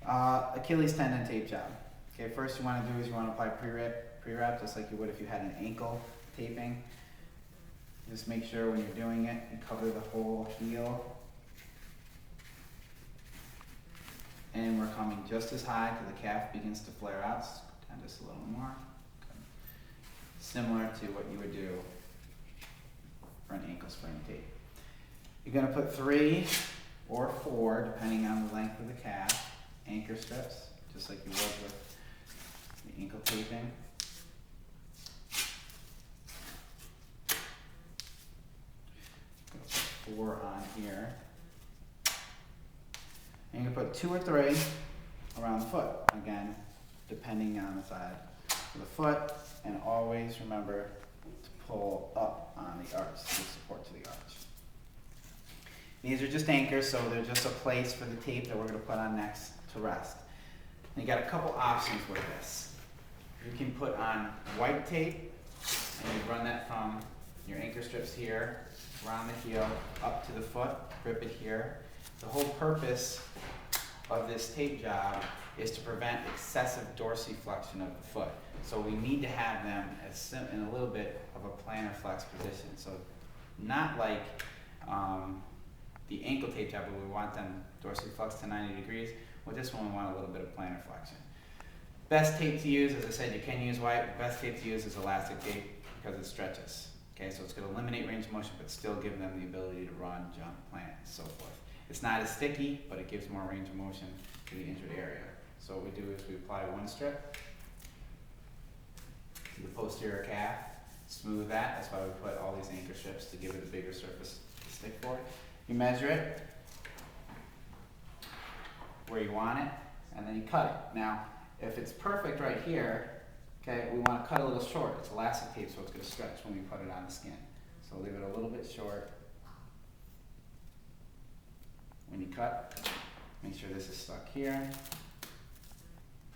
Achilles tendon tape job. Okay, first you want to do is you want to apply pre-wrap just like you would if you had an ankle taping. Just make sure when you're doing it, you cover the whole heel. And we're coming just as high till the calf begins to flare out, and just a little more. Similar to what you would do for an ankle sprain tape. You're going to put 3 or 4, depending on the length of the calf, anchor strips, just like you would with the ankle taping. Going to put 4 on here. And you're going to put 2 or 3 around the foot, again, depending on the side of the foot, and always remember to pull up on the arch, to give support to the arch. These are just anchors, so they're just a place for the tape that we're going to put on next to rest. And you got a couple options with this. You can put on white tape, and you run that from your anchor strips here, around the heel, up to the foot, grip it here. The whole purpose of this tape job is to prevent excessive dorsiflexion of the foot. So we need to have them in a little bit of a plantar flex position. So not like the ankle tape job, but we want them dorsiflexed to 90 degrees. With this one, we want a little bit of plantar flexion. Best tape to use, as I said, you can use white. Best tape to use is elastic tape because it stretches. Okay, so it's going to eliminate range of motion, but still give them the ability to run, jump, plant, and so forth. It's not as sticky, but it gives more range of motion to the injured area. So what we do is we apply 1 strip to the posterior calf, smooth that. That's why we put all these anchor strips to give it a bigger surface to stick for it. You measure it where you want it, and then you cut it. Now, if it's perfect right here, okay, we want to cut a little short. It's elastic tape, so it's going to stretch when we put it on the skin. So leave it a little bit short. When you cut, make sure this is stuck here.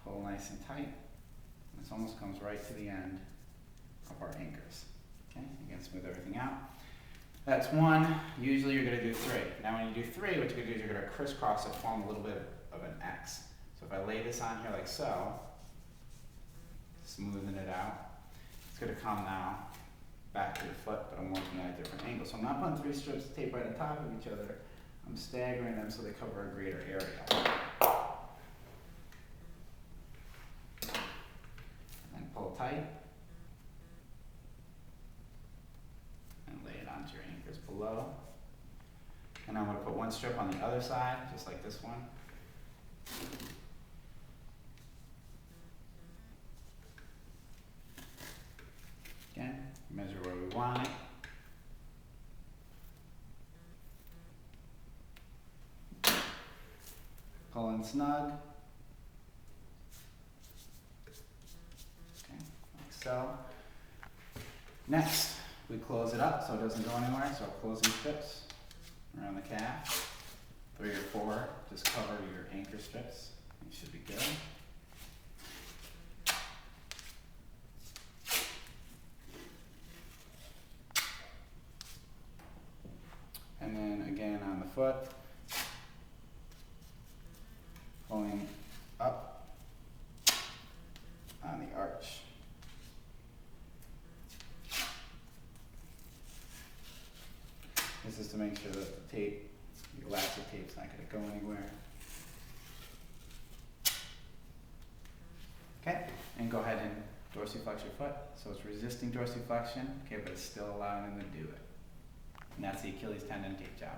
Pull nice and tight. This almost comes right to the end of our anchors. Okay, you can smooth everything out. That's 1. Usually you're going to do 3. Now when you do 3, what you're going to do is you're going to crisscross it, form a little bit of an X. So if I lay this on here like so, smoothing it out, it's going to come now back to the foot, but I'm working at a different angle. So I'm not putting 3 strips of tape right on top of each other. I'm staggering them so they cover a greater area. And then pull tight. And lay it onto your anchors below. And I'm going to put 1 strip on the other side, just like this one. Again, measure where we want it. Pull in snug. Okay, like so. Next, we close it up so it doesn't go anywhere. So closing strips around the calf. 3 or 4, just cover your anchor strips. You should be good. And then again on the foot. Pulling up on the arch. This is to make sure that the tape, the elastic tape's not going to go anywhere. Okay, and go ahead and dorsiflex your foot. So it's resisting dorsiflexion, okay, but it's still allowing them to do it. And that's the Achilles tendon tape job.